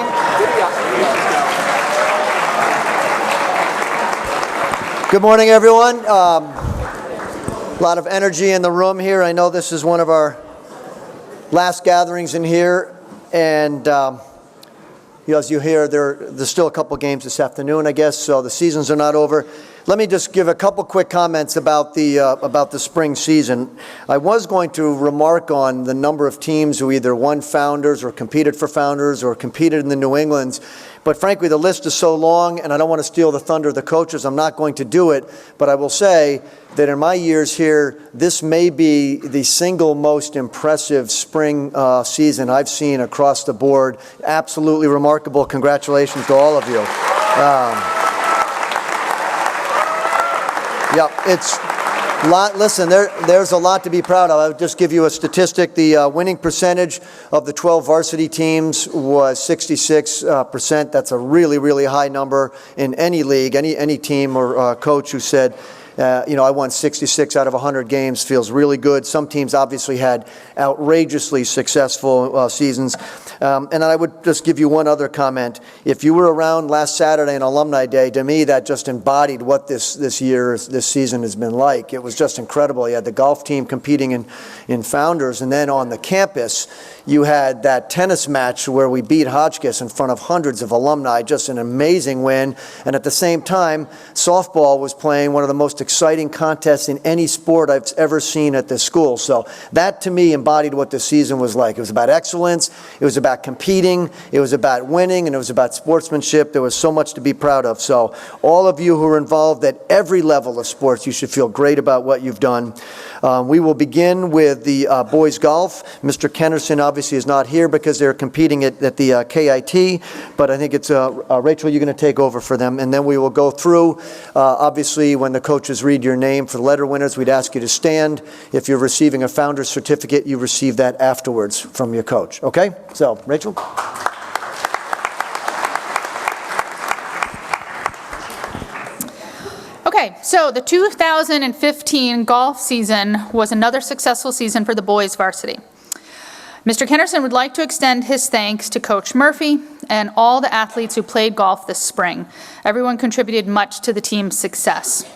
team. Good morning, everyone. A lot of energy in the room here. I know this is one of our last gatherings in here, and as you hear, there's still a couple games this afternoon, I guess, so the seasons are not over. Let me just give a couple quick comments about the spring season. I was going to remark on the number of teams who either won Founders or competed for Founders or competed in the New Englands, but frankly, the list is so long, and I don't want to steal the thunder of the coaches. I'm not going to do it, but I will say that in my years here, this may be the single most impressive spring season I've seen across the board. Absolutely remarkable. Congratulations to all of you. Yeah, it's a lot. Listen, there's a lot to be proud of. I'll just give you a statistic. The winning percentage of the 12 varsity teams was 66%. That's a really, really high number in any league. Any team or coach who said, I won 66 out of 100 games feels really good. Some teams obviously had outrageously successful seasons. And I would just give you one other comment. If you were around last Saturday on Alumni Day, to me that just embodied what this season has been like. It was just incredible. You had the golf team competing in Founders, and then on the campus you had that tennis match where we beat Hotchkiss in front of hundreds of alumni, just an amazing win. And at the same time, softball was playing one of the most exciting contests in any sport I've ever seen at this school. So that to me embodied what this season was like. It was about excellence, it was about competing, it was about winning, and it was about sportsmanship. There was so much to be proud of. So all of you who are involved at every level of sports, you should feel great about what you've done. We will begin with the boys golf. Mr. Kennerson obviously is not here because they're competing at the KIT, but I think it's Rachel, you're going to take over for them, and then we will go through. Obviously, when the coaches read your name for the letter winners, we'd ask you to stand. If you're receiving a Founder's Certificate, you receive that afterwards from your coach. Okay? So, Rachel? Okay, so the 2015 golf season was another successful season for the boys varsity. Mr. Kennerson would like to extend his thanks to Coach Murphy and all the athletes who played golf this spring. Everyone contributed much to the team's success.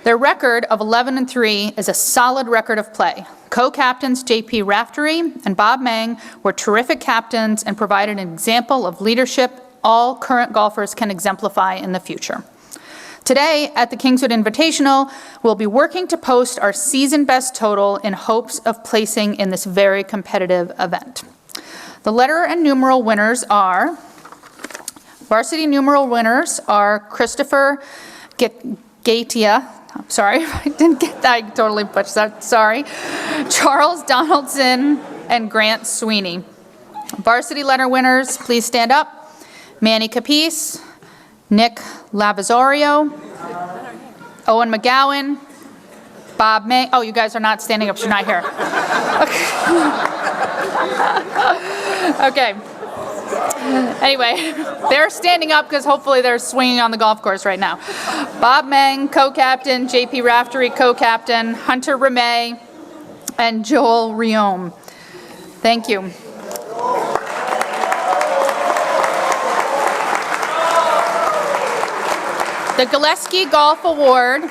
Their record of 11-3 is a solid record of play. Co-captains J.P. Raftery and Bob Mang were terrific captains and provided an example of leadership all current golfers can exemplify in the future. Today, at the Kingswood Invitational, we'll be working to post our season best total in hopes of placing in this very competitive event. The letter and numeral winners are, varsity numeral winners are Christopher Gatia, I'm sorry, I didn't get that, I totally butchered that, sorry, Charles Donaldson and Grant Sweeney. Varsity letter winners, please stand up. Manny Capice, Nick Lavazorio, Owen McGowan, Bob May. Oh, you guys are not standing up, so you're not here. Okay. Anyway, they're standing up because hopefully they're swinging on the golf course right now. Bob Mang, co-captain, J.P. Raftery, co-captain, Hunter Ramey, and Joel Riome. Thank you. The Gillespie Golf Award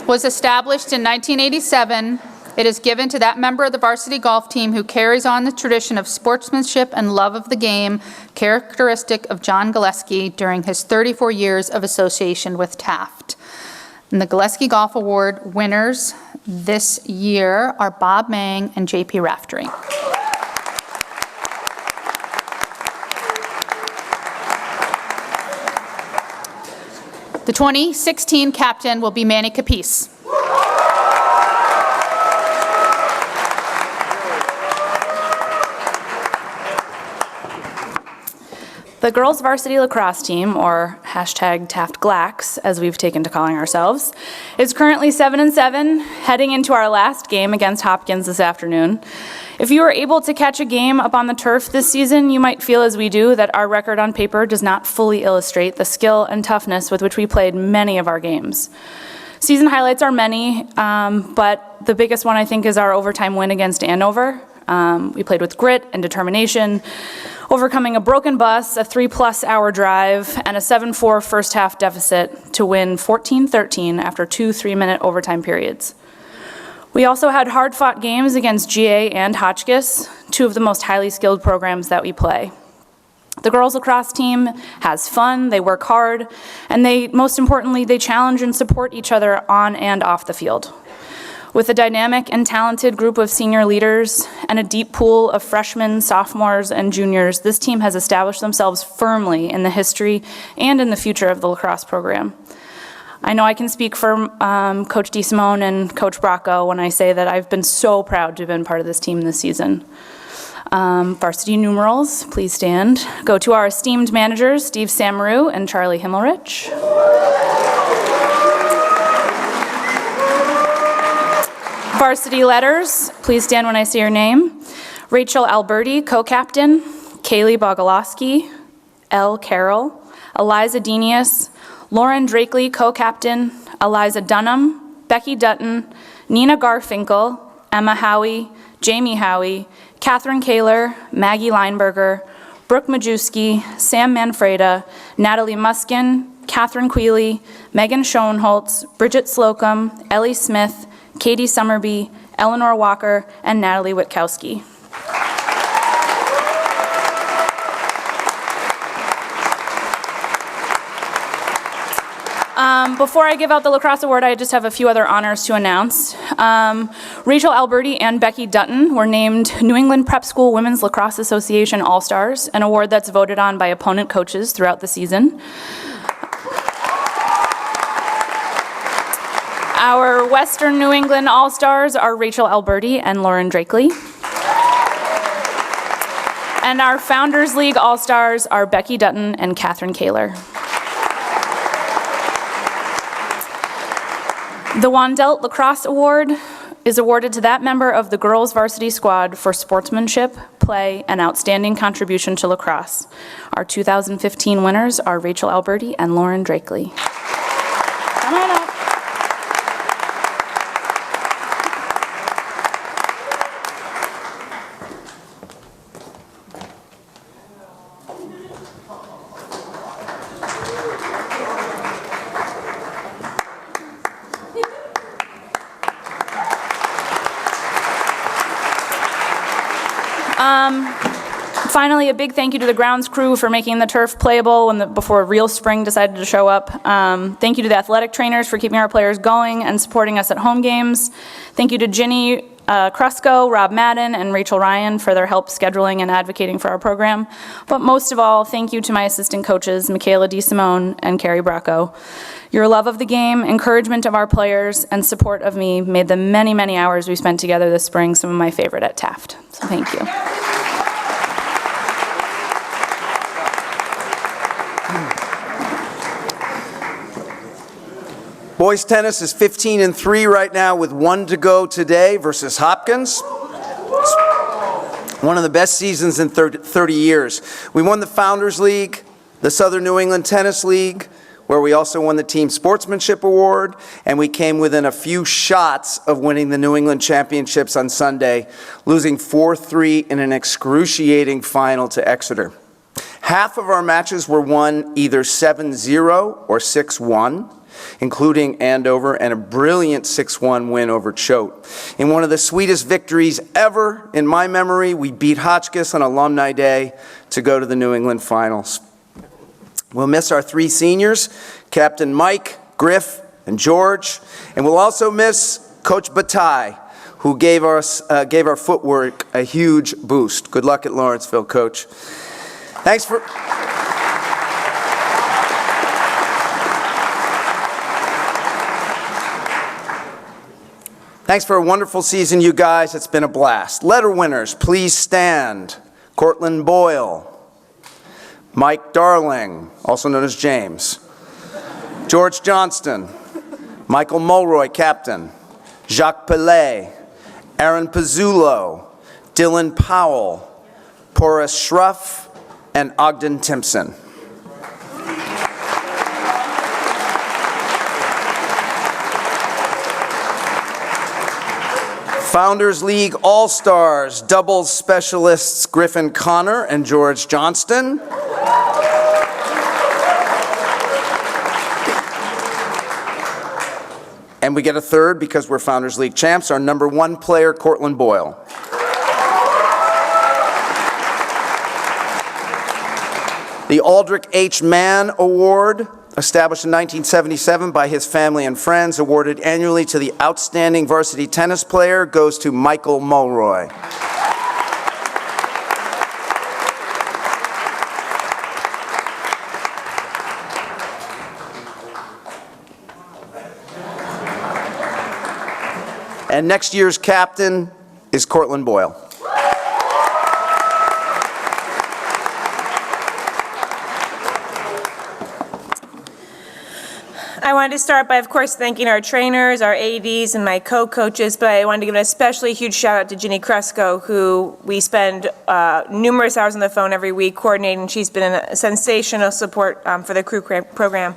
was established in 1987. It is given to that member of the varsity golf team who carries on the tradition of sportsmanship and love of the game, characteristic of John Gillespie during his 34 years of association with Taft. And the Gillespie Golf Award winners this year are Bob Mang and J.P. Raftery. The 2016 captain will be Manny Capice. The girls varsity lacrosse team, or #TaftGlax, as we've taken to calling ourselves, is currently 7-7, heading into our last game against Hopkins this afternoon. If you were able to catch a game up on the turf this season, you might feel as we do that our record on paper does not fully illustrate the skill and toughness with which we played many of our games. Season highlights are many, but the biggest one I think is our overtime win against Andover. We played with grit and determination, overcoming a broken bus, a 3+ hour drive, and a 7-4 first half deficit to win 14-13 after 2 3-minute overtime periods. We also had hard-fought games against GA and Hotchkiss, two of the most highly skilled programs that we play. The girls lacrosse team has fun, they work hard, and most importantly, they challenge and support each other on and off the field. With a dynamic and talented group of senior leaders and a deep pool of freshmen, sophomores, and juniors, this team has established themselves firmly in the history and in the future of the lacrosse program. I know I can speak for Coach DeSimone and Coach Bracco when I say that I've been so proud to have been part of this team this season. Varsity numerals, please stand. Go to our esteemed managers, Steve Samaru and Charlie Himmelrich. Varsity letters, please stand when I say your name. Rachel Alberti, co-captain. Kaylee Bogalowski, L. Carroll. Eliza Denius, Lauren Drakely, co-captain. Eliza Dunham, Becky Dutton, Nina Garfinkel, Emma Howie, Jamie Howie, Catherine Kaler, Maggie Leinberger, Brooke Majewski, Sam Manfreda, Natalie Muskin, Catherine Queely, Megan Schoenholtz, Bridget Slocum, Ellie Smith, Katie Summerby, Eleanor Walker, and Natalie Witkowski. Before I give out the lacrosse award, I just have a few other honors to announce. Rachel Alberti and Becky Dutton were named New England Prep School Women's Lacrosse Association All-Stars, an award that's voted on by opponent coaches throughout the season. Our Western New England All-Stars are Rachel Alberti and Lauren Drakely. And our Founders League All-Stars are Becky Dutton and Catherine Kaler. The Wandelt Lacrosse Award is awarded to that member of the girls varsity squad for sportsmanship, play, and outstanding contribution to lacrosse. Our 2015 winners are Rachel Alberti and Lauren Drakely. Come on up. Finally, a big thank you to the grounds crew for making the turf playable before real spring decided to show up. Thank you to the athletic trainers for keeping our players going and supporting us at home games. Thank you to Ginny Krusko, Rob Madden, and Rachel Ryan for their help scheduling and advocating for our program. But most of all, thank you to my assistant coaches, Michaela DeSimone and Carrie Bracco. Your love of the game, encouragement of our players, and support of me made the many, many hours we spent together this spring some of my favorite at Taft. So thank you. Boys tennis is 15-3 right now with 1 to go today versus Hopkins. One of the best seasons in 30 years. We won the Founders League, the Southern New England Tennis League, where we also won the Team Sportsmanship Award, and we came within a few shots of winning the New England Championships on Sunday, losing 4-3 in an excruciating final to Exeter. Half of our matches were won either 7-0 or 6-1. Including Andover and a brilliant 6-1 win over Choate. In one of the sweetest victories ever in my memory, we beat Hotchkiss on Alumni Day to go to the New England Finals. We'll miss our 3 seniors, Captain Mike, Griff, and George, and we'll also miss Coach Bataille, who gave our footwork a huge boost. Good luck at Lawrenceville, Coach. Thanks for a wonderful season, you guys. It's been a blast. Letter winners, please stand. Cortland Boyle, Mike Darling, also known as James, George Johnston, Michael Mulroy, captain, Jacques Pellet, Aaron Pizzullo, Dylan Powell, Porus Schruff, and Ogden Timpson. Founders League All-Stars, doubles specialists Griffin Connor and George Johnston. And we get a third because we're Founders League champs, our number 1 player, Cortland Boyle. The Aldrich H. Mann Award, established in 1977 by his family and friends, awarded annually to the outstanding varsity tennis player, goes to Michael Mulroy. And next year's captain is Cortland Boyle. I wanted to start by, of course, thanking our trainers, our ADs, and my co-coaches, but I wanted to give an especially huge shout-out to Ginny Kresko, who we spend numerous hours on the phone every week coordinating. She's been a sensational support for the crew program.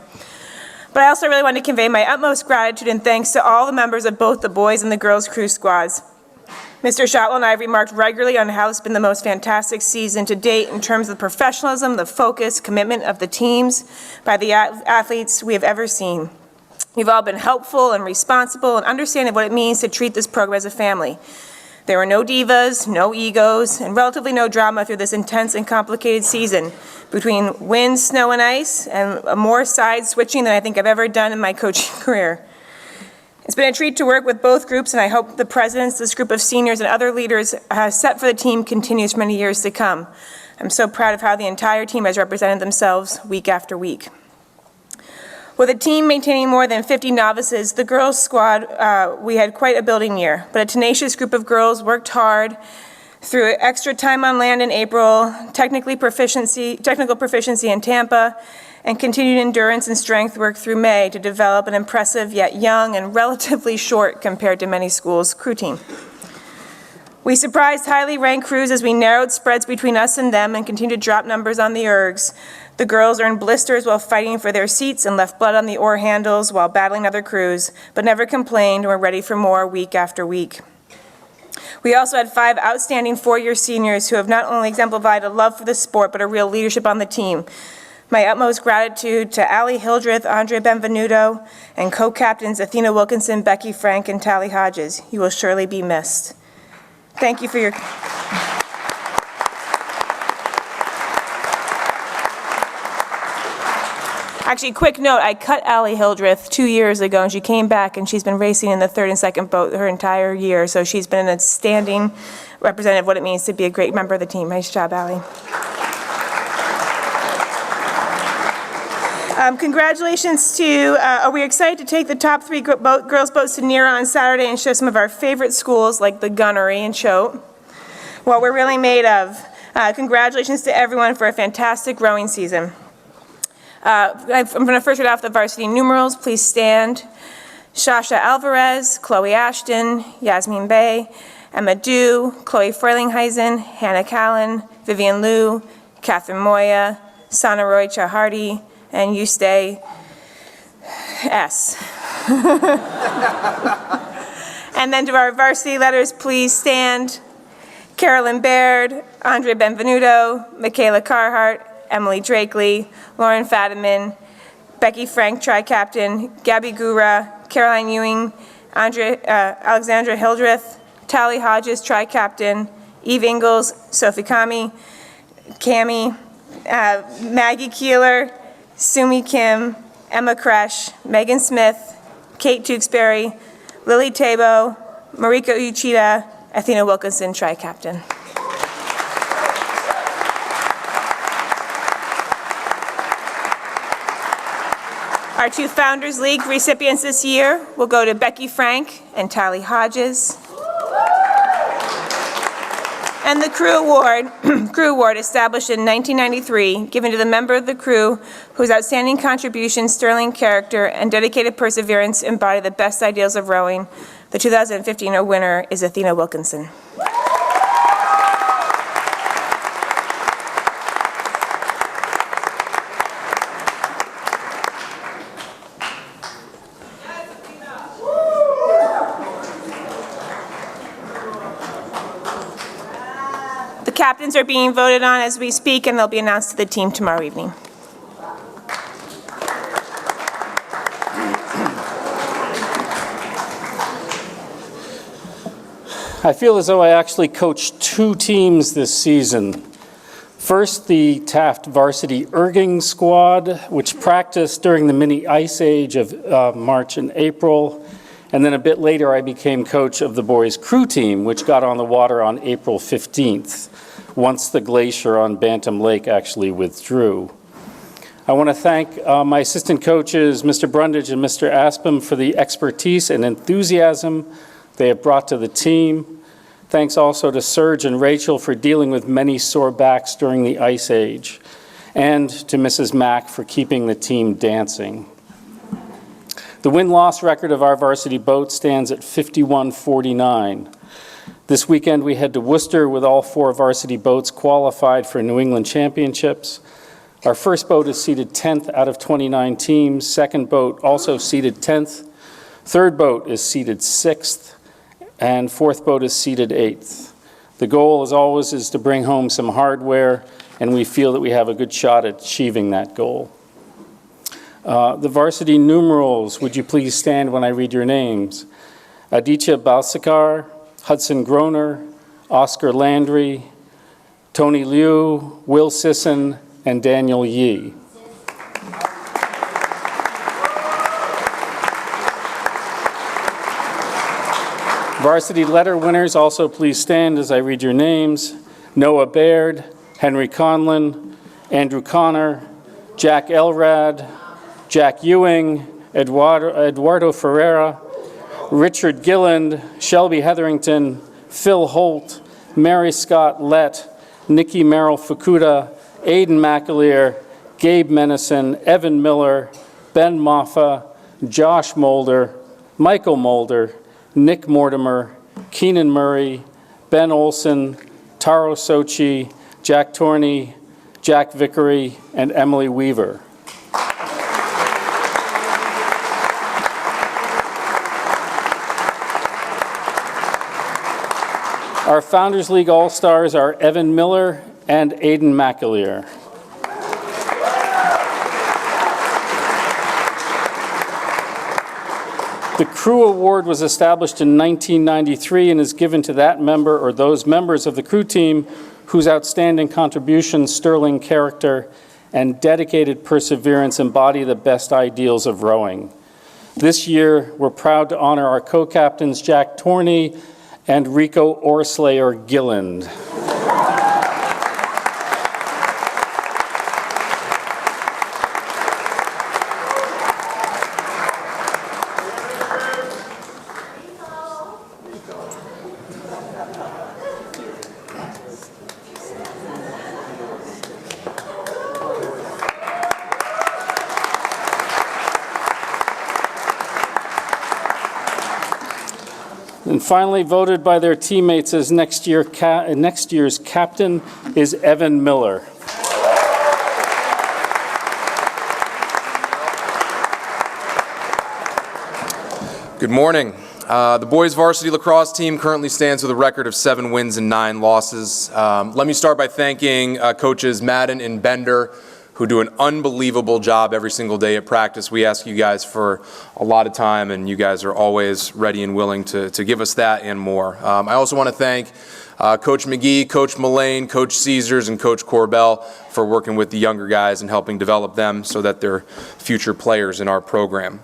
But I also really wanted to convey my utmost gratitude and thanks to all the members of both the boys and the girls crew squads. Mr. Shotwell and I have remarked regularly on how it's been the most fantastic season to date in terms of the professionalism, the focus, commitment of the teams by the athletes we have ever seen. You've all been helpful and responsible and understanding what it means to treat this program as a family. There were no divas, no egos, and relatively no drama through this intense and complicated season, between wind, snow, and ice, and more side switching than I think I've ever done in my coaching career. It's been a treat to work with both groups, and I hope the presidents, this group of seniors, and other leaders set for the team continues for many years to come. I'm so proud of how the entire team has represented themselves week after week. With a team maintaining more than 50 novices, the girls' squad, we had quite a building year, but a tenacious group of girls worked hard through extra time on land in April, technical proficiency in Tampa, and continued endurance and strength work through May to develop an impressive yet young and relatively short compared to many schools' crew team. We surprised highly ranked crews as we narrowed spreads between us and them and continued to drop numbers on the ergs. The girls earned blisters while fighting for their seats and left blood on the oar handles while battling other crews, but never complained and were ready for more week after week. We also had 5 outstanding 4-year seniors who have not only exemplified a love for the sport, but a real leadership on the team. My utmost gratitude to Allie Hildreth, Andre Benvenuto, and co-captains Athena Wilkinson, Becky Frank, and Tally Hodges. You will surely be missed. Thank you for your... Actually, quick note, I cut Allie Hildreth 2 years ago, and she came back, and she's been racing in the 3rd and 2nd boat her entire year, so she's been a standing representative of what it means to be a great member of the team. Nice job, Allie. Congratulations to, we're excited to take the top 3 girls' boats to Nera on Saturday and show some of our favorite schools like the Gunnery and Choate what we're really made of. Congratulations to everyone for a fantastic rowing season. I'm going to first read off the varsity numerals. Please stand. Shasha Alvarez, Chloe Ashton, Yasmin Bay, Emma Dew, Chloe Freilingheisen, Hannah Callan, Vivian Liu, Catherine Moya, Sana Roy Chahardi, and Yuste S. And then to our varsity letters, please stand. Carolyn Baird, Andre Benvenuto, Michaela Carhart, Emily Drakely, Lauren Fadiman, Becky Frank, tri-captain, Gabby Gura, Caroline Ewing, Alexandra Hildreth, Tally Hodges, tri-captain, Eve Ingalls, Sophie Kami, Cami, Maggie Keeler, Sumi Kim, Emma Kresh, Megan Smith, Kate Tewksbury, Lily Tabo, Mariko Uchida, Athena Wilkinson, tri-captain. Our 2 Founders League recipients this year will go to Becky Frank and Tally Hodges. And the Crew Award, established in 1993, given to the member of the crew whose outstanding contribution, sterling character, and dedicated perseverance embody the best ideals of rowing. The 2015 winner is Athena Wilkinson. The captains are being voted on as we speak, and they'll be announced to the team tomorrow evening. I feel as though I actually coached 2 teams this season. First, the Taft varsity erging squad, which practiced during the mini ice age of March and April. And then a bit later, I became coach of the boys crew team, which got on the water on April 15th, once the glacier on Bantam Lake actually withdrew. I want to thank my assistant coaches, Mr. Brundage and Mr. Aspam, for the expertise and enthusiasm they have brought to the team. Thanks also to Serge and Rachel for dealing with many sore backs during the ice age, and to Mrs. Mack for keeping the team dancing. The win-loss record of our varsity boat stands at 51-49. This weekend we head to Worcester with all 4 varsity boats qualified for New England Championships. Our first boat is seeded 10th out of 29 teams. Second boat also seeded 10th. Third boat is seeded 6th. And fourth boat is seeded 8th. The goal, as always, is to bring home some hardware, and we feel that we have a good shot at achieving that goal. The varsity numerals, would you please stand when I read your names? Aditya Balsekar, Hudson Groner, Oscar Landry, Tony Liu, Will Sisson, and Daniel Yee. Varsity letter winners, also please stand as I read your names. Noah Baird, Henry Conlon, Andrew Connor, Jack Elrad, Jack Ewing, Eduardo Ferreira, Richard Gilland, Shelby Hetherington, Phil Holt, Mary Scott Lett, Nikki Merrill Fukuda, Aidan McAleer, Gabe Menison, Evan Miller, Ben Moffa, Josh Mulder, Michael Mulder, Nick Mortimer, Keenan Murray, Ben Olson, Taro Sochi, Jack Torney, Jack Vickery, and Emily Weaver. Our Founders League All-Stars are Evan Miller and Aidan McAleer. The Crew Award was established in 1993 and is given to that member or those members of the crew team whose outstanding contributions, sterling character, and dedicated perseverance embody the best ideals of rowing. This year, we're proud to honor our co-captains Jack Torney and Rico Orslayer Gilland. And finally, voted by their teammates as next year's captain is Evan Miller. Good morning. The boys varsity lacrosse team currently stands with a record of 7 wins and 9 losses. Let me start by thanking coaches Madden and Bender, who do an unbelievable job every single day at practice. We ask you guys for a lot of time, and you guys are always ready and willing to give us that and more. I also want to thank Coach McGee, Coach Mullane, Coach Caesars, and Coach Corbell for working with the younger guys and helping develop them so that they're future players in our program.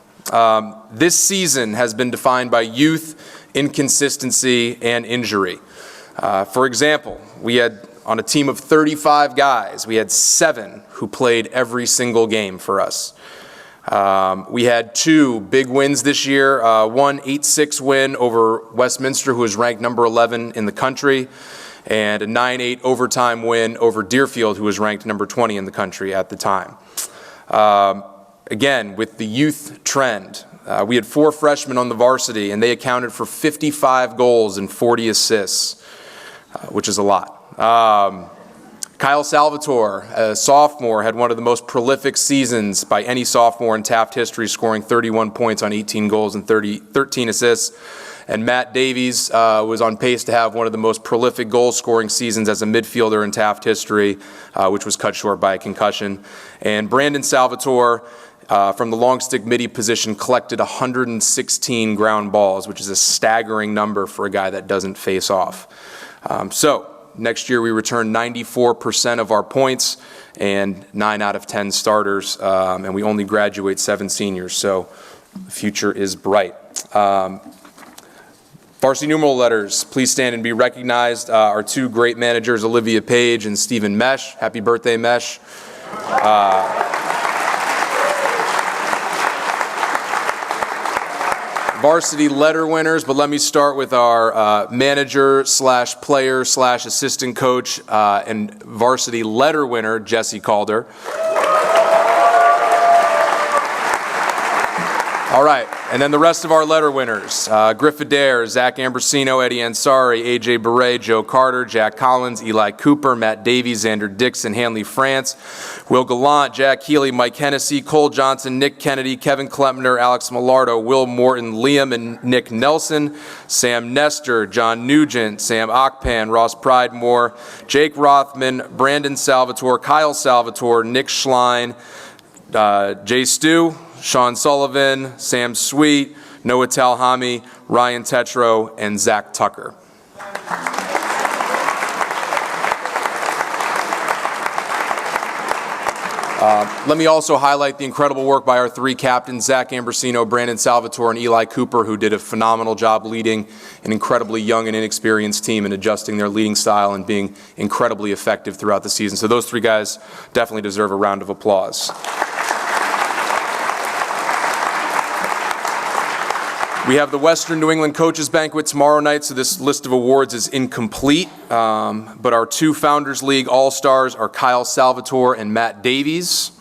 This season has been defined by youth, inconsistency, and injury. For example, we had on a team of 35 guys, we had 7 who played every single game for us. We had 2 big wins this year, one 8-6 win over Westminster, who was ranked number 11 in the country, and a 9-8 overtime win over Deerfield, who was ranked number 20 in the country at the time. Again, with the youth trend, we had 4 freshmen on the varsity, and they accounted for 55 goals and 40 assists, which is a lot. Kyle Salvatore, a sophomore, had one of the most prolific seasons by any sophomore in Taft history, scoring 31 points on 18 goals and 13 assists. And Matt Davies was on pace to have one of the most prolific goal-scoring seasons as a midfielder in Taft history, which was cut short by a concussion. And Brandon Salvatore, from the long stick midi position, collected 116 ground balls, which is a staggering number for a guy that doesn't face off. Next year, we return 94% of our points and 9 out of 10 starters, and we only graduate 7 seniors, so the future is bright. Varsity numeral letters, please stand and be recognized. Our 2 great managers, Olivia Page and Stephen Mesh. Happy birthday, Mesh. Varsity letter winners, but let me start with our manager slash player slash assistant coach and varsity letter winner, Jesse Calder. All right, and then the rest of our letter winners, Griff Adair, Zach Ambrosino, Eddie Ansari, AJ Beret, Joe Carter, Jack Collins, Eli Cooper, Matt Davies, Xander Dixon, Hanley France, Will Gallant, Jack Healy, Mike Hennessy, Cole Johnson, Nick Kennedy, Kevin Klepner, Alex Millardo, Will Morton, Liam and Nick Nelson, Sam Nestor, John Nugent, Sam Okpan, Ross Pridemore, Jake Rothman, Brandon Salvatore, Kyle Salvatore, Nick Schlein, Jay Stu, Sean Sullivan, Sam Sweet, Noah Talhami, Ryan Tetro, and Zach Tucker. Let me also highlight the incredible work by our 3 captains, Zach Ambrosino, Brandon Salvatore, and Eli Cooper, who did a phenomenal job leading an incredibly young and inexperienced team and adjusting their leading style and being incredibly effective throughout the season. So those 3 guys definitely deserve a round of applause. We have the Western New England Coaches Banquet tomorrow night, so this list of awards is incomplete. But our 2 Founders League All-Stars are Kyle Salvatore and Matt Davies.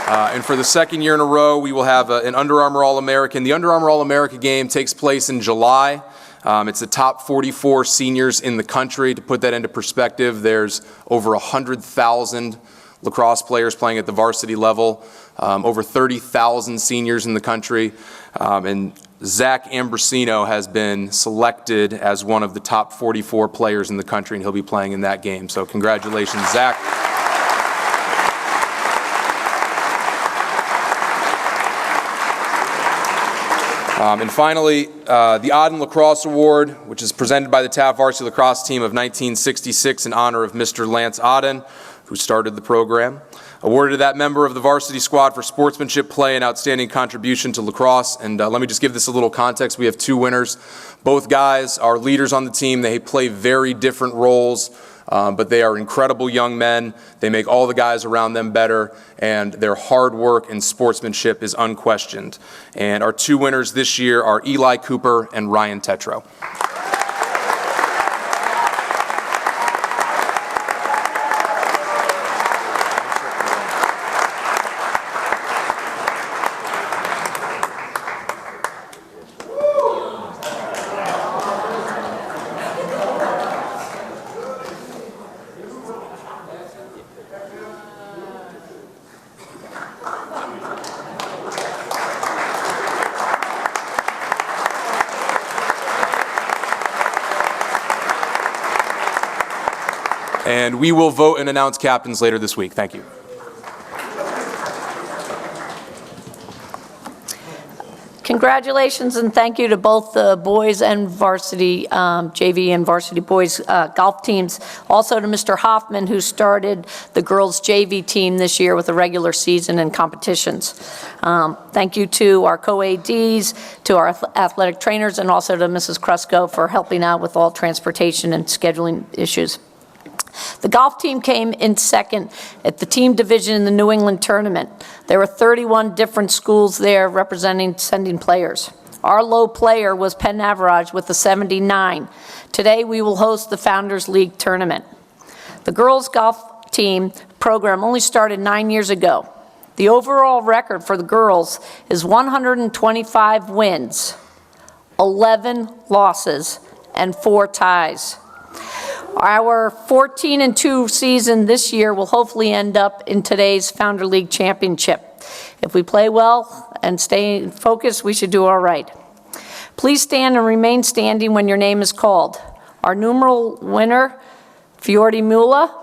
And for the 2nd year in a row, we will have an Under Armour All-American. The Under Armour All-America game takes place in July. It's the top 44 seniors in the country. To put that into perspective, there's over 100,000 lacrosse players playing at the varsity level, over 30,000 seniors in the country, and Zach Ambrosino has been selected as one of the top 44 players in the country, and he'll be playing in that game. So congratulations, Zach. And finally, the Auden Lacrosse Award, which is presented by the Taft Varsity Lacrosse Team of 1966 in honor of Mr. Lance Auden, who started the program. Awarded to that member of the varsity squad for sportsmanship, play, and outstanding contribution to lacrosse. And let me just give this a little context. We have 2 winners. Both guys are leaders on the team. They play very different roles, but they are incredible young men. They make all the guys around them better, and their hard work and sportsmanship is unquestioned. And our 2 winners this year are Eli Cooper and Ryan Tetro. And we will vote and announce captains later this week. Thank you. Congratulations and thank you to both the boys and varsity JV and varsity boys golf teams. Also to Mr. Hoffman, who started the girls JV team this year with a regular season and competitions. Thank you to our co-ADs, to our athletic trainers, and also to Mrs. Krusko for helping out with all transportation and scheduling issues. The golf team came in second at the team division in the New England tournament. There were 31 different schools there representing sending players. Our low player was Penn Navarage with a 79. Today we will host the Founders League tournament. The girls golf team program only started 9 years ago. The overall record for the girls is 125 wins, 11 losses, and 4 ties. Our 14-2 season this year will hopefully end up in today's Founder League Championship. If we play well and stay focused, we should do all right. Please stand and remain standing when your name is called. Our numeral winner, Fiordi Mula.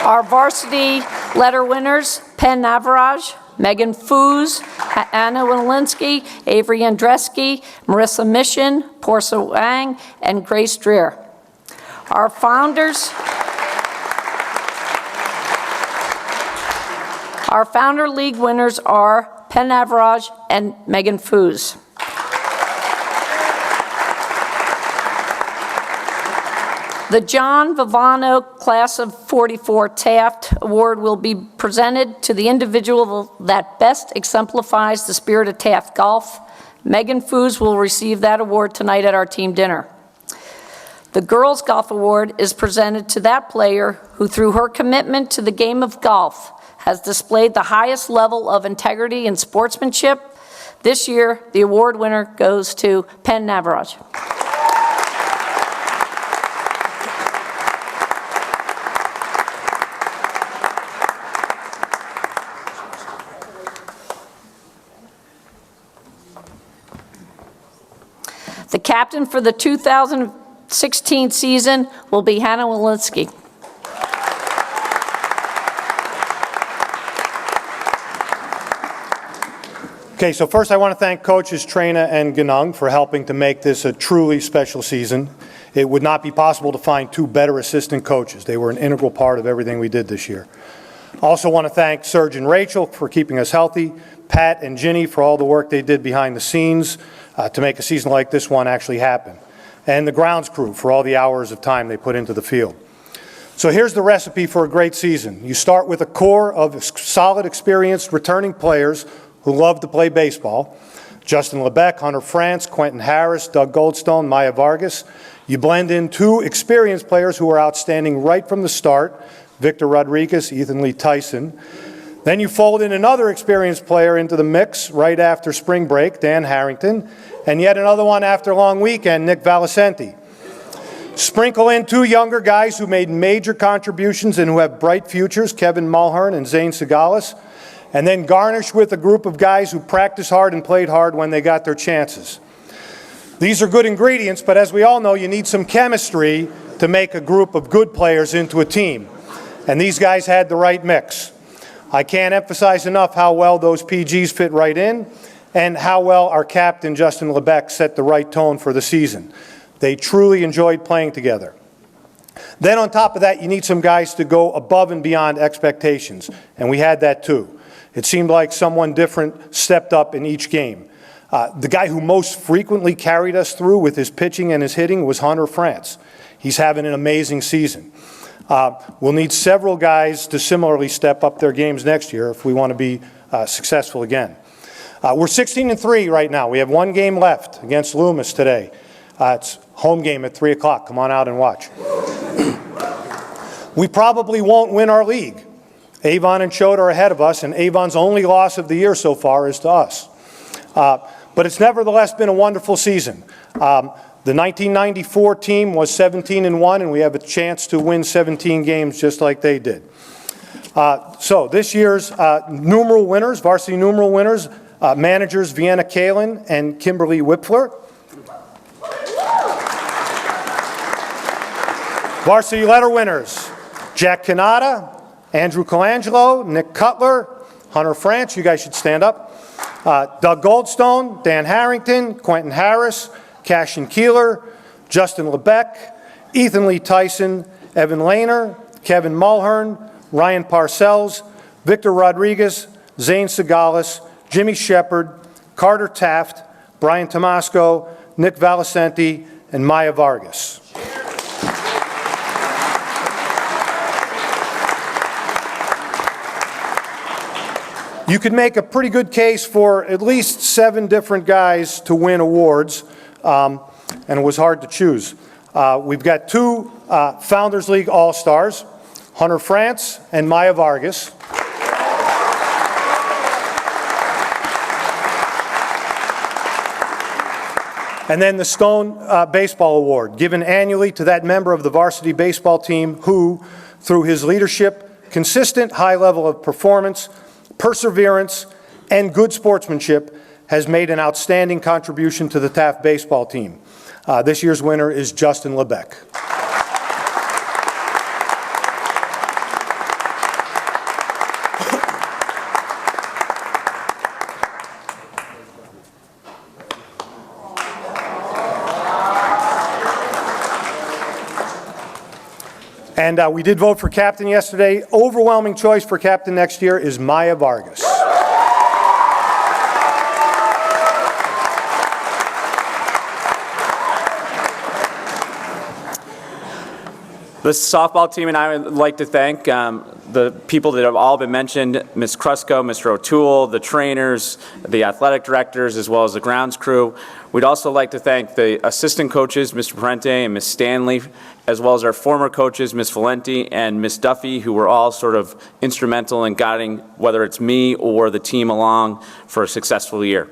Our varsity letter winners, Penn Navaraj, Megan Foos, Anna Walensky, Avery Andreski, Marissa Mission, Portia Wang, and Grace Dreer. Our Founder League winners are Penn Navaraj and Megan Foos. The John Vivano Class of 44 Taft Award will be presented to the individual that best exemplifies the spirit of Taft golf. Megan Foos will receive that award tonight at our team dinner. The Girls Golf Award is presented to that player who, through her commitment to the game of golf, has displayed the highest level of integrity and sportsmanship. This year, the award winner goes to Penn Navaraj. The captain for the 2016 season will be Hannah Walensky. Okay, so first I want to thank coaches Trina and Ganung for helping to make this a truly special season. It would not be possible to find two better assistant coaches. They were an integral part of everything we did this year. I also want to thank Serge and Rachel for keeping us healthy, Pat and Ginny for all the work they did behind the scenes to make a season like this one actually happen, and the grounds crew for all the hours of time they put into the field. So here's the recipe for a great season. You start with a core of solid, experienced, returning players who love to play baseball. Justin Lebec, Hunter France, Quentin Harris, Doug Goldstone, Maya Vargas. You blend in two experienced players who are outstanding right from the start, Victor Rodriguez, Ethan Lee Tyson. Then you fold in another experienced player into the mix right after spring break, Dan Harrington, and yet another one after a long weekend, Nick Valicenti. Sprinkle in two younger guys who made major contributions and who have bright futures, Kevin Mulhern and Zane Segalis, and then garnish with a group of guys who practiced hard and played hard when they got their chances. These are good ingredients, but as we all know, you need some chemistry to make a group of good players into a team. And these guys had the right mix. I can't emphasize enough how well those PGs fit right in and how well our captain, Justin Lebec, set the right tone for the season. They truly enjoyed playing together. Then on top of that, you need some guys to go above and beyond expectations, and we had that too. It seemed like someone different stepped up in each game. The guy who most frequently carried us through with his pitching and his hitting was Hunter France. He's having an amazing season. We'll need several guys to similarly step up their games next year if we want to be successful again. We're 16-3 right now. We have one game left against Loomis today. It's home game at 3 o'clock. Come on out and watch. We probably won't win our league. Avon and Choate are ahead of us, and Avon's only loss of the year so far is to us. But it's nevertheless been a wonderful season. The 1994 team was 17-1, and we have a chance to win 17 games just like they did. So this year's numeral winners, varsity numeral winners, managers Vienna Kalin and Kimberly Whipfler. Varsity letter winners, Jack Canada, Andrew Colangelo, Nick Cutler, Hunter France, you guys should stand up. Doug Goldstone, Dan Harrington, Quentin Harris, Cashin Keeler, Justin Lebec, Ethan Lee Tyson, Evan Lehner, Kevin Mulhern, Ryan Parcells, Victor Rodriguez, Zane Segalis, Jimmy Shepard, Carter Taft, Brian Tomasco, Nick Valicenti, and Maya Vargas. You could make a pretty good case for at least 7 different guys to win awards, and it was hard to choose. We've got 2 Founders League All-Stars, Hunter France and Maya Vargas. And then the Stone Baseball Award, given annually to that member of the varsity baseball team who, through his leadership, consistent high level of performance, perseverance, and good sportsmanship, has made an outstanding contribution to the Taft baseball team. This year's winner is Justin Lebeck. And we did vote for captain yesterday. Overwhelming choice for captain next year is Maya Vargas. The softball team and I would like to thank the people that have all been mentioned, Ms. Krusko, Mr. O'Toole, the trainers, the athletic directors, as well as the grounds crew. We'd also like to thank the assistant coaches, Mr. Parente and Ms. Stanley, as well as our former coaches, Ms. Valenti and Ms. Duffy, who were all sort of instrumental in guiding whether it's me or the team along for a successful year.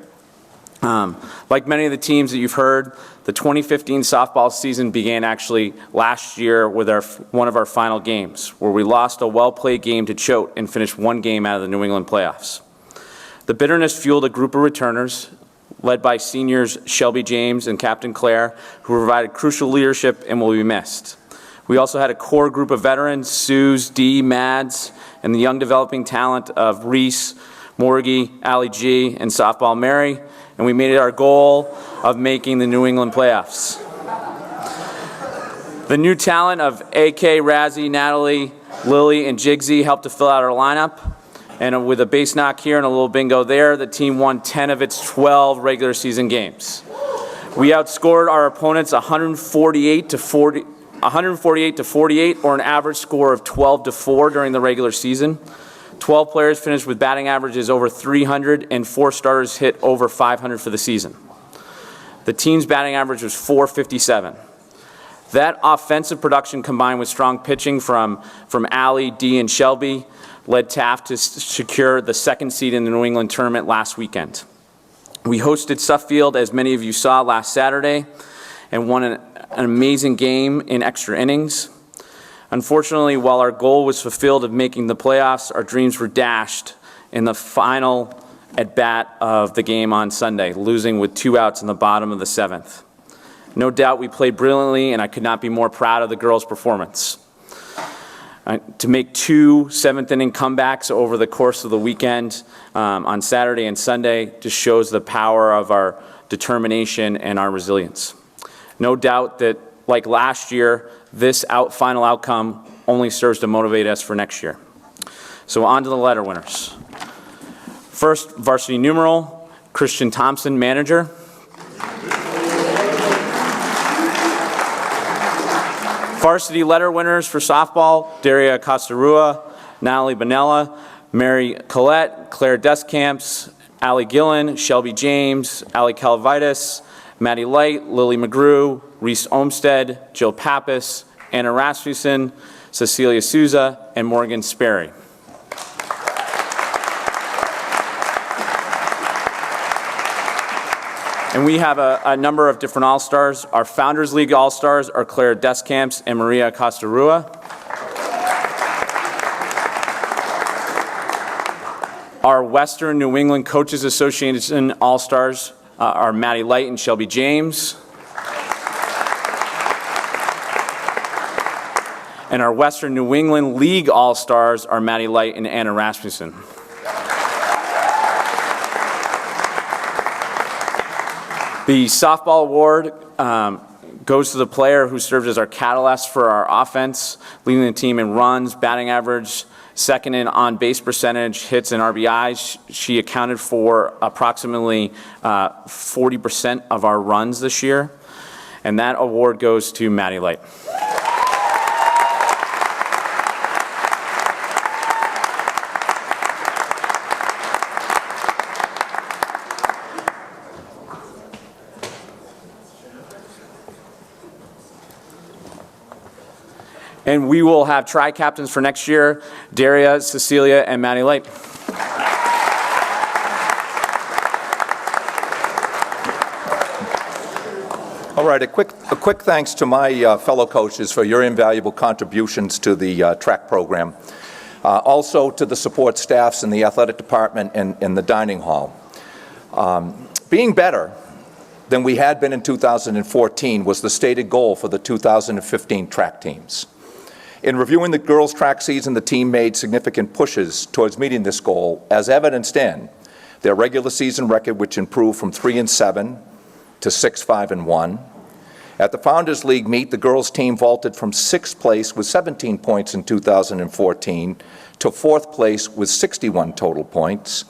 Like many of the teams that you've heard, the 2015 softball season began actually last year with one of our final games, where we lost a well-played game to Choate and finished one game out of the New England playoffs. The bitterness fueled a group of returners, led by seniors Shelby James and Captain Claire, who provided crucial leadership and will be missed. We also had a core group of veterans, Suze, Dee, Mads, and the young developing talent of Reese, Morgie, Allie G, and Softball Mary, and we made it our goal of making the New England playoffs. The new talent of AK, Razzie, Natalie, Lily, and Jigsy helped to fill out our lineup. And with a base knock here and a little bingo there, the team won 10 of its 12 regular season games. We outscored our opponents 148 to 48, or an average score of 12-4 during the regular season. 12 players finished with batting averages over 300, and 4 starters hit over 500 for the season. The team's batting average was .457. That offensive production, combined with strong pitching from Allie, Dee, and Shelby, led Taft to secure the second seed in the New England tournament last weekend. We hosted Suffield, as many of you saw last Saturday, and won an amazing game in extra innings. Unfortunately, while our goal was fulfilled of making the playoffs, our dreams were dashed in the final at-bat of the game on Sunday, losing with 2 outs in the bottom of the 7th. No doubt we played brilliantly, and I could not be more proud of the girls' performance. To make 2 7th-inning comebacks over the course of the weekend on Saturday and Sunday just shows the power of our determination and our resilience. No doubt that, like last year, this final outcome only serves to motivate us for next year. So on to the letter winners. First, varsity numeral, Christian Thompson, manager. Varsity letter winners for softball, Daria Costarua, Natalie Bonella, Mary Collette, Claire Descamps, Allie Gillen, Shelby James, Allie Calvitis, Maddie Light, Lily McGrew, Reese Olmstead, Jill Pappas, Anna Rasmussen, Cecilia Souza, and Morgan Sperry. And we have a number of different All-Stars. Our Founders League All-Stars are Claire Descamps and Maria Costarua. Our Western New England Coaches Association All-Stars are Maddie Light and Shelby James. And our Western New England League All-Stars are Maddie Light and Anna Rasmussen. The softball award goes to the player who served as our catalyst for our offense, leading the team in runs, batting average, second in on-base percentage, hits, and RBIs. She accounted for approximately 40% of our runs this year, and that award goes to Maddie Light. And we will have tri-captains for next year, Daria, Cecilia, and Maddie Light. All right, a quick thanks to my fellow coaches for your invaluable contributions to the track program. Also to the support staffs in the athletic department and in the dining hall. Being better than we had been in 2014 was the stated goal for the 2015 track teams. In reviewing the girls' track season, the team made significant pushes towards meeting this goal, as evidenced in their regular season record, which improved from 3-7 to 6-5-1. At the Founders League meet, the girls' team vaulted from 6th place with 17 points in 2014 to 4th place with 61 total points.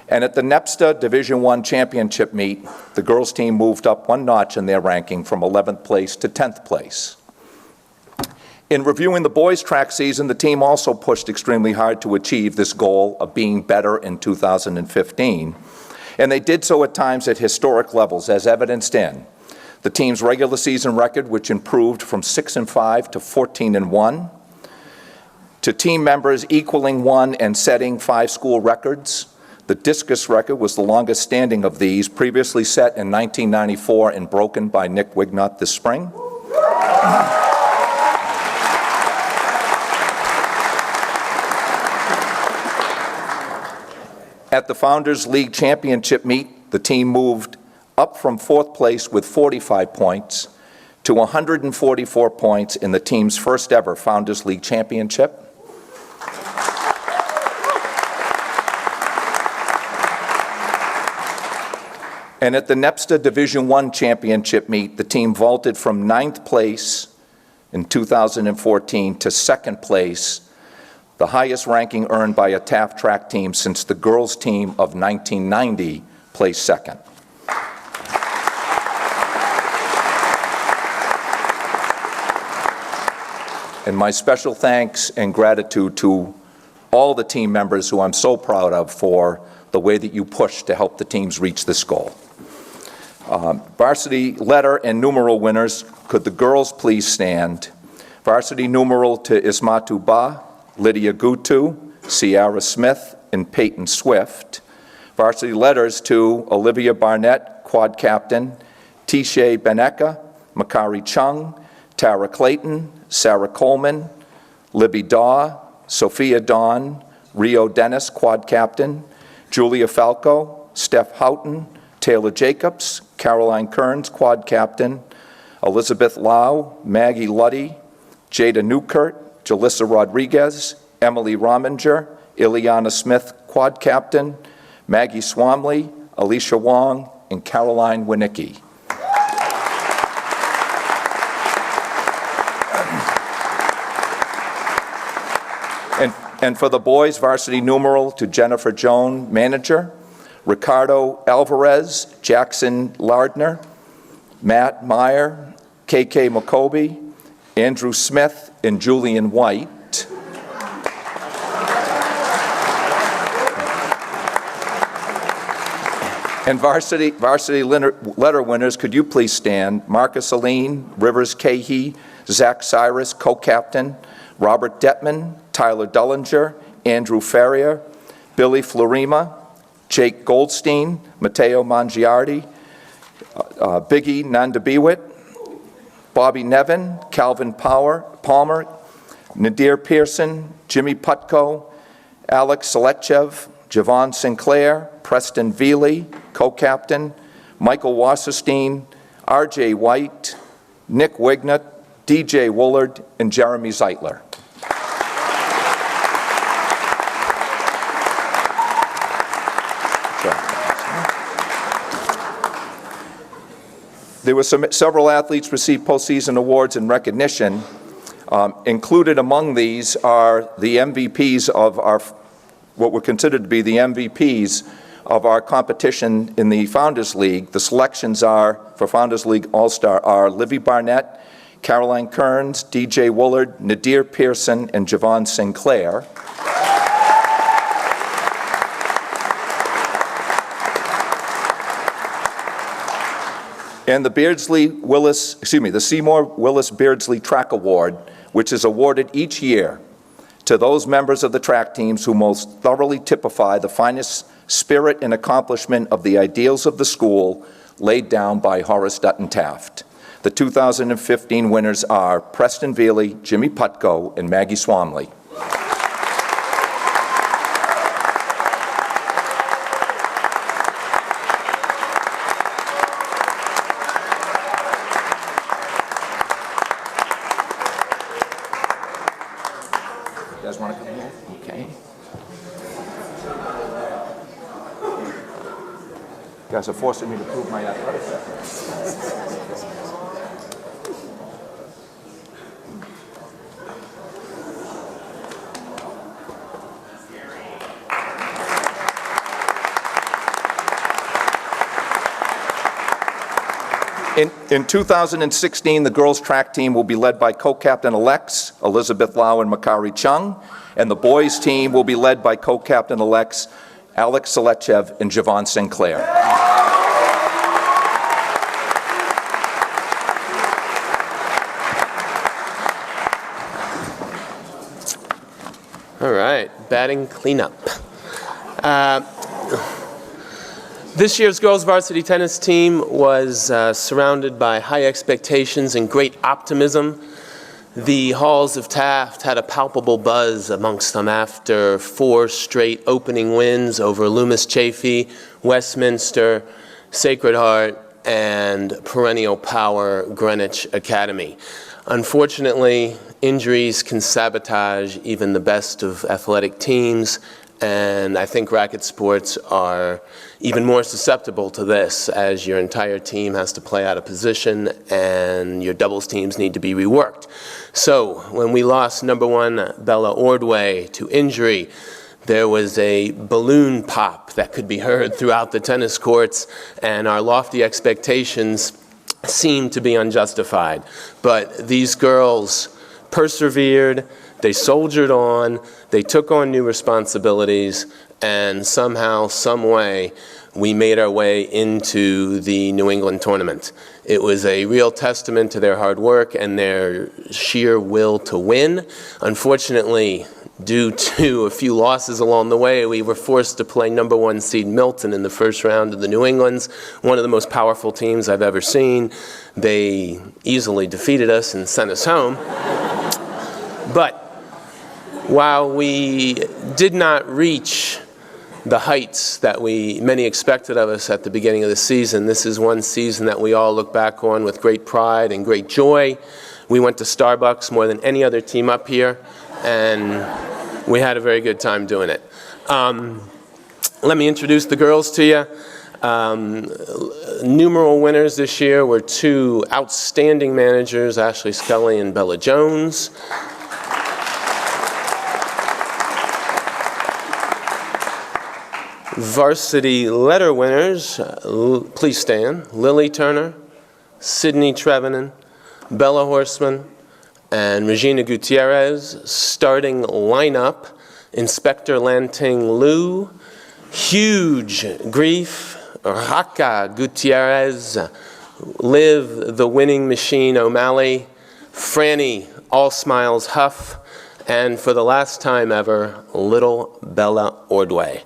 And at the NEPSTA Division I Championship meet, the girls' team moved up one notch in their ranking from 11th place to 10th place. In reviewing the boys' track season, the team also pushed extremely hard to achieve this goal of being better in 2015, and they did so at times at historic levels, as evidenced in the team's regular season record, which improved from 6-5 to 14-1, to team members equaling one and setting 5 school records. The discus record was the longest standing of these, previously set in 1994 and broken by Nick Wignott this spring. At the Founders League Championship meet, the team moved up from 4th place with 45 points to 144 points in the team's first ever Founders League Championship. And at the NEPSTA Division I Championship meet, the team vaulted from 9th place in 2014 to 2nd place, the highest ranking earned by a Taft track team since the girls' team of 1990 placed 2nd. And my special thanks and gratitude to all the team members who I'm so proud of for the way that you pushed to help the teams reach this goal. Varsity letter and numeral winners, could the girls please stand? Varsity numeral to Ismatu Ba, Lydia Gutu, Ciara Smith, and Peyton Swift. Varsity letters to Olivia Barnett, quad captain, Tisha Beneka, Makari Chung, Tara Clayton, Sarah Coleman, Libby Daw, Sophia Dawn, Rio Dennis, quad captain, Julia Falco, Steph Houghton, Taylor Jacobs, Caroline Kearns, quad captain, Elizabeth Lau, Maggie Luddy, Jada Newkirk, Jalissa Rodriguez, Emily Rominger, Ileana Smith, quad captain, Maggie Swamley, Alicia Wong, and Caroline Winicki. And for the boys, varsity numeral to Jennifer Joan, manager, Ricardo Alvarez, Jackson Lardner, Matt Meyer, KK McCoby, Andrew Smith, and Julian White. And varsity letter winners, could you please stand? Marcus Aline, Rivers Cahey, Zach Cyrus, co-captain, Robert Detman, Tyler Dullinger, Andrew Ferrier, Billy Florima, Jake Goldstein, Matteo Mangiardi, Biggie Nandabiwit, Bobby Nevin, Calvin Palmer, Nadir Pearson, Jimmy Putko, Alex Seletchev, Javon Sinclair, Preston Veely, co-captain, Michael Wasserstein, RJ White, Nick Wignott, DJ Woolard, and Jeremy Zeitler. There were several athletes received postseason awards in recognition. Included among these are the MVPs of our, what were considered to be the MVPs of our competition in the Founders League. The selections are, for Founders League All-Star, are Livy Barnett, Caroline Kearns, DJ Woolard, Nadir Pearson, and Javon Sinclair. And the Seymour Willis Beardsley Track Award, which is awarded each year to those members of the track teams who most thoroughly typify the finest spirit and accomplishment of the ideals of the school laid down by Horace Dutton Taft. The 2015 winners are Preston Veely, Jimmy Putko, and Maggie Swamley. You guys want to come here? Okay. You guys are forcing me to prove my athleticism. In 2016, the girls' track team will be led by co-captain-elects Elizabeth Lau and Makari Chung, and the boys' team will be led by co-captain-elects Alex Selechev and Javon Sinclair. All right, batting cleanup. This year's girls varsity tennis team was surrounded by high expectations and great optimism. The halls of Taft had a palpable buzz amongst them after 4 straight opening wins over Loomis Chaffee, Westminster, Sacred Heart, and perennial power Greenwich Academy. Unfortunately, injuries can sabotage even the best of athletic teams, and I think racket sports are even more susceptible to this, as your entire team has to play out of position and your doubles teams need to be reworked. So when we lost number 1 Bella Ordway to injury, there was a balloon pop that could be heard throughout the tennis courts, and our lofty expectations seemed to be unjustified. But these girls persevered, they soldiered on, they took on new responsibilities, and somehow, some way, we made our way into the New England tournament. It was a real testament to their hard work and their sheer will to win. Unfortunately, due to a few losses along the way, we were forced to play number 1 seed Milton in the first round of the New Englands, one of the most powerful teams I've ever seen. They easily defeated us and sent us home. But while we did not reach the heights that many expected of us at the beginning of the season, this is one season that we all look back on with great pride and great joy. We went to Starbucks more than any other team up here, and we had a very good time doing it. Let me introduce the girls to you. Numeral winners this year were 2 outstanding managers, Ashley Scully and Bella Jones. Varsity letter winners, please stand, Lily Turner, Sydney Trevenin, Bella Horseman, and Regina Gutierrez. Starting lineup, Inspector Lanting Liu, Huge Grief, Raka Gutierrez, Liv the Winning Machine O'Malley, Franny All Smiles Huff, and for the last time ever, Little Bella Ordway.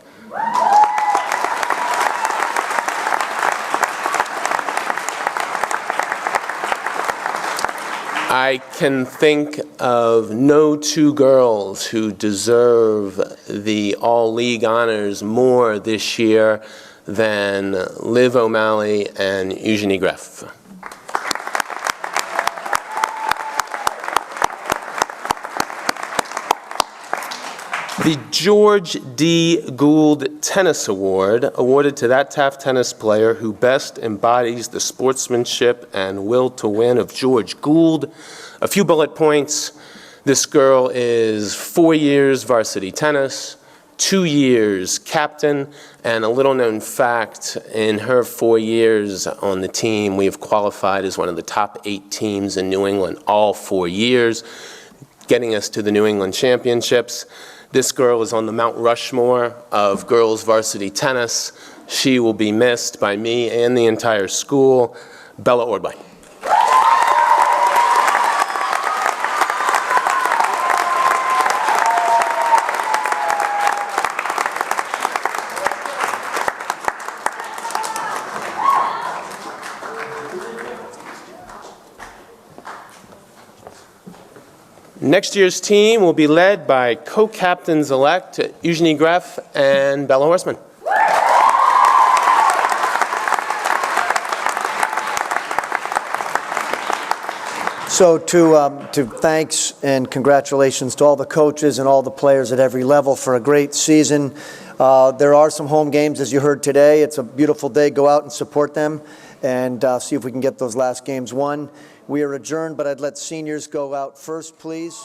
I can think of no 2 girls who deserve the all-league honors more this year than Liv O'Malley and Eugenie Greff. The George D. Gould Tennis Award, awarded to that Taft tennis player who best embodies the sportsmanship and will to win of George Gould. A few bullet points. This girl is 4 years varsity tennis, 2 years captain, and a little-known fact, in her 4 years on the team, we have qualified as one of the top 8 teams in New England all 4 years, getting us to the New England Championships. This girl is on the Mount Rushmore of girls varsity tennis. She will be missed by me and the entire school. Bella Ordway. Next year's team will be led by co-captains-elect Eugenie Greff and Bella Horseman. So to thanks and congratulations to all the coaches and all the players at every level for a great season. There are some home games, as you heard today. It's a beautiful day. Go out and support them and see if we can get those last games won. We are adjourned, but I'd let seniors go out first, please.